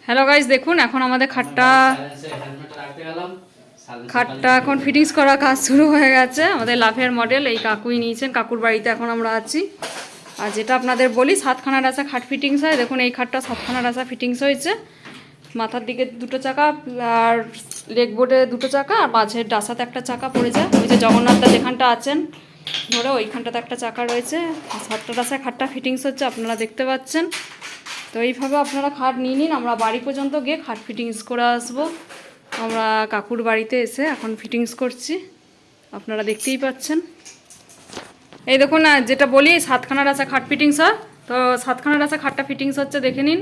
Hello guys, দেখুন এখন আমাদের খাটটা এখন ফিটিংস করা কাজ শুরু হয়ে গেছে। আমাদের লাভের মডেল এই কাকুই নিয়েছেন, কাকুর বাড়িতে এখন আমরা আছি। আর যেটা আপনাদের বলি, 7খানা রাসা খাট ফিটিংস হয়। দেখুন এই খাটটা 7খানা রাসা ফিটিংস হয়েছে। মাথার দিকে 2টো চাকা আর লেগ বোর্ডে 2টো চাকা আর মাঝের ডাসাতে একটা চাকা পড়ে যায়। ওই যে জগন্নাথদা যেখানটা আছেন ধরে ওইখানটাতে একটা চাকা রয়েছে। 7টা রাসায় খাটটা ফিটিংস হচ্ছে, আপনারা দেখতে পাচ্ছেন। তো এইভাবে আপনারা খাট নিয়ে নিন, আমরা বাড়ি পর্যন্ত গিয়ে খাট ফিটিংস করে আসবো। আমরা কাকুর বাড়িতে এসে এখন ফিটিংস করছি, আপনারা দেখতেই পাচ্ছেন। এই দেখুন যেটা বলি, 7খানা রাসা খাট ফিটিংস হয়। তো 7খানা রাসা খাটটা ফিটিংস হচ্ছে, দেখে নিন।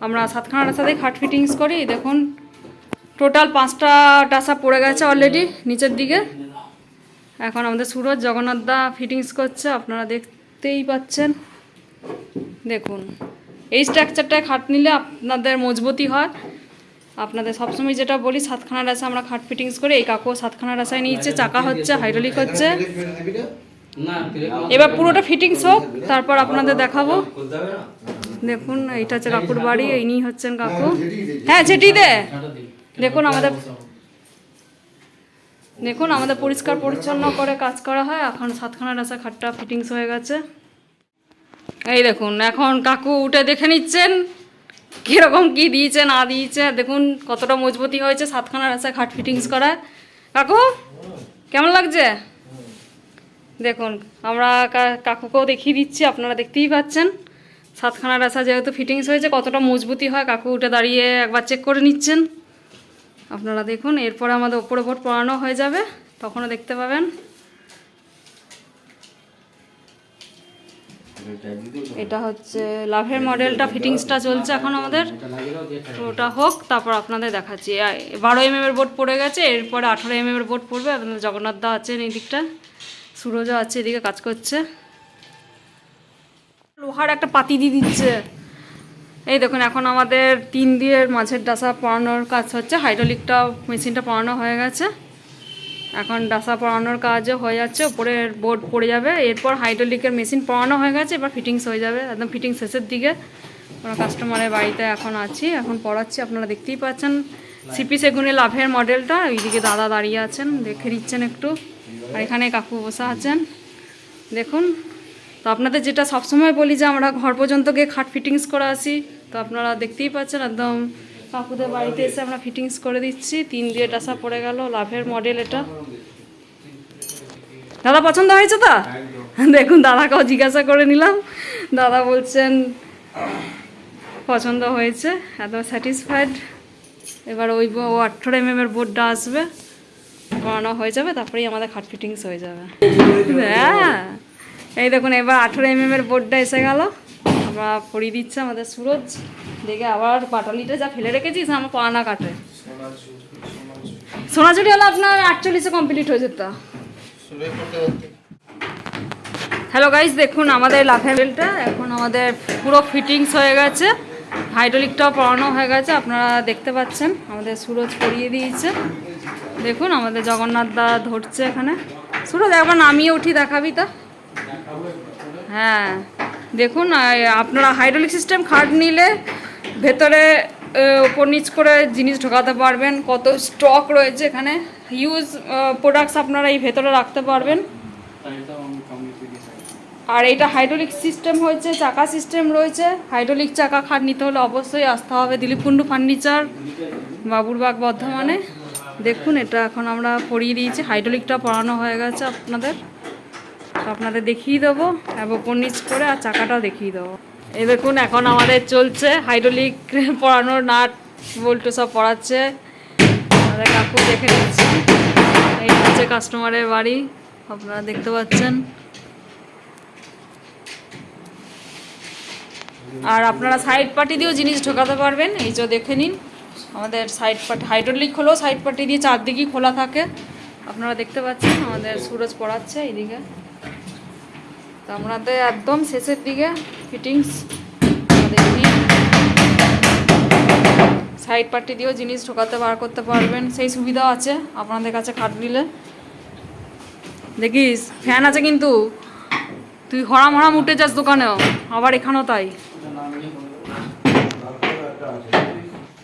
আমরা 7খানা রাসাতেই খাট ফিটিংস করি। দেখুন টোটাল 5টা ডাসা পড়ে গেছে অলরেডি নিচের দিকে। এখন আমাদের সুরজ জগন্নাথদা ফিটিংস করছে, আপনারা দেখতেই পাচ্ছেন। দেখুন এই স্ট্রাকচারটায় খাট নিলে আপনাদের মজবুতি হয়। আপনাদের সবসময় যেটা বলি, 7খানা রাসা আমরা খাট ফিটিংস করি। এই কাকু 7খানা রাসায় নিয়েছে, চাকা হচ্ছে, হাইড্রোলিক হচ্ছে। এবার পুরোটা ফিটিংস হোক, তারপর আপনাদের দেখাবো। দেখুন এইটা হচ্ছে কাকুর বাড়ি, ইনি হচ্ছেন কাকু। হ্যাঁ ঝেঁটি দে। দেখুন আমাদের পরিষ্কার পরিচ্ছন্ন করে কাজ করা হয়। এখন 7খানা রাসা খাটটা ফিটিংস হয়ে গেছে। এই দেখুন এখন কাকু উঠে দেখে নিচ্ছেন কীরকম কী দিয়েছে না দিয়েছে। দেখুন কতটা মজবুতি হয়েছে 7খানা রাসা খাট ফিটিংস করায়। কাকু কেমন লাগছে? দেখুন আমরা কাকুকেও দেখিয়ে দিচ্ছি, আপনারা দেখতেই পাচ্ছেন। 7খানা রাসা যেহেতু ফিটিংস হয়েছে, কতটা মজবুতি হয় কাকু উঠে দাঁড়িয়ে একবার চেক করে নিচ্ছেন। আপনারা দেখুন, এরপরে আমাদের ওপরে বোর্ড পড়ানো হয়ে যাবে, তখনও দেখতে পাবেন। এটা হচ্ছে লাভের মডেলটা, ফিটিংসটা চলছে এখন আমাদের। ওটা হোক, তারপর আপনাদের দেখাচ্ছি। 12mm এর বোর্ড পড়ে গেছে, এরপরে 18mm এর বোর্ড পড়বে। আপনাদের জগন্নাথদা আছেন এই দিকটা, সুরজও আছে এদিকে কাজ করছে। লোহার একটা পাতি দিয়ে দিচ্ছে। এই দেখুন এখন আমাদের 3 দিয়ে মাঝের ডাসা পড়ানোর কাজ হচ্ছে। হাইড্রোলিকটা মেশিনটা পড়ানো হয়ে গেছে, এখন ডাসা পড়ানোর কাজও হয়ে যাচ্ছে, উপরের বোর্ড পড়ে যাবে। এরপর হাইড্রোলিকের মেশিন পড়ানো হয়ে গেছে, এবার ফিটিংস হয়ে যাবে, একদম ফিটিংস শেষের দিকে। আমরা কাস্টমারের বাড়িতে এখন আছি, এখন পড়াচ্ছি, আপনারা দেখতেই পাচ্ছেন। সিপি সেগুনের লাভের মডেলটা। এইদিকে দাদা দাঁড়িয়ে আছেন, দেখে দিচ্ছেন একটু। আর এখানে কাকু বসে আছেন, দেখুন। তো আপনাদের যেটা সবসময় বলি যে আমরা ঘর পর্যন্ত গিয়ে খাট ফিটিংস করে আসি, তো আপনারা দেখতেই পাচ্ছেন একদম কাকুদের বাড়িতে এসে আমরা ফিটিংস করে দিচ্ছি। 3 দিয়ে ডাসা পড়ে গেল, লাভের মডেল এটা। দাদা পছন্দ হয়েছে তো? দেখুন দাদাকেও জিজ্ঞাসা করে নিলাম, দাদা বলছেন পছন্দ হয়েছে, একদম স্যাটিসফাইড। এবার ওই 18mm এর বোর্ডটা আসবে, পড়ানো হয়ে যাবে, তারপরেই আমাদের খাট ফিটিংস হয়ে যাবে। হ্যাঁ এই দেখুন এবার 18mm এর বোর্ডটা এসে গেল, আমরা পরিয়ে দিচ্ছে আমাদের সুরজ। দেখে আবার বাটালিটা যা ফেলে রেখেছিস আমার পানা কাটে। সোনাঝুরি হলে আপনার 48-এ কমপ্লিট হয়ে যেত। হ্যালো গাইস, দেখুন আমাদের লাভের বেলটা এখন আমাদের পুরো ফিটিংস হয়ে গেছে, হাইড্রোলিকটাও পড়ানো হয়ে গেছে, আপনারা দেখতে পাচ্ছেন। আমাদের সুরজ পরিয়ে দিয়েছে। দেখুন আমাদের জগন্নাথদা ধরছে এখানে। সুরজ একবার নামিয়ে উঠি, দেখাবি তা? হ্যাঁ দেখুন, আপনারা হাইড্রোলিক সিস্টেম খাট নিলে ভেতরে ওপর নিচ করে জিনিস ঢোকাতে পারবেন। কত স্টক রয়েছে এখানে, হিউজ প্রোডাক্টস আপনারা এই ভেতরে রাখতে পারবেন। আর এইটা হাইড্রোলিক সিস্টেম হয়েছে, চাকা সিস্টেম রয়েছে। হাইড্রোলিক চাকা খাট নিতে হলে অবশ্যই আসতে হবে দিলীপ কুণ্ডু ফার্নিচার, বাবুরবাগ, বর্ধমানে। দেখুন এটা এখন আমরা পরিয়ে দিয়েছি, হাইড্রোলিকটা পড়ানো হয়ে গেছে আপনাদের, আপনাদের দেখিয়ে দেবো ওপর নিচ করে, আর চাকাটাও দেখিয়ে দেবো। এই দেখুন এখন আমাদের চলছে হাইড্রোলিক পড়ানোর, নাট বল্টু সব পড়াচ্ছে আমাদের কাকু, দেখে নিচ্ছি। এই হচ্ছে কাস্টমারের বাড়ি, আপনারা দেখতে পাচ্ছেন। আর আপনারা সাইড পার্টি দিয়েও জিনিস ঢোকাতে পারবেন, এই যে দেখে নিন। আমাদের সাইড পার্টি হাইড্রোলিক হলেও সাইড পার্টি দিয়ে চারদিকেই খোলা থাকে, আপনারা দেখতে পাচ্ছেন। আমাদের সুরজ পড়াচ্ছে এইদিকে, তো আমাদের একদম শেষের দিকে ফিটিংস। সাইড পার্টি দিয়েও জিনিস ঢোকাতে বার করতে পারবেন, সেই সুবিধাও আছে আপনাদের কাছে খাট নিলে। দেখিস ফ্যান আছে, কিন্তু তুই হরাম হরাম উঠে যাস দোকানেও, আবার এখানেও তাই।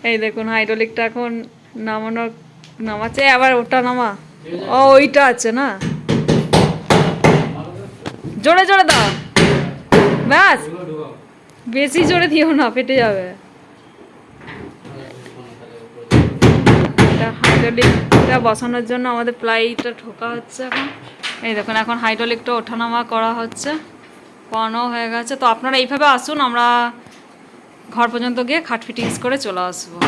এই দেখুন হাইড্রোলিকটা এখন নামাচ্ছে, আবার ওটা নামা। ও ওইটা আছে না, জোরে জোরে দাও, ব্যাস বেশি জোরে দিও না, ফেটে যাবে। হাইড্রোলিকটা বসানোর জন্য আমাদের প্লাইটা ঠোকা হচ্ছে এখন। এই দেখুন এখন হাইড্রোলিকটা ওঠানামা করা হচ্ছে, করানো হয়ে গেছে। তো আপনারা এইভাবে আসুন, আমরা ঘর পর্যন্ত গিয়ে খাট ফিটিংস করে চলে আসবো।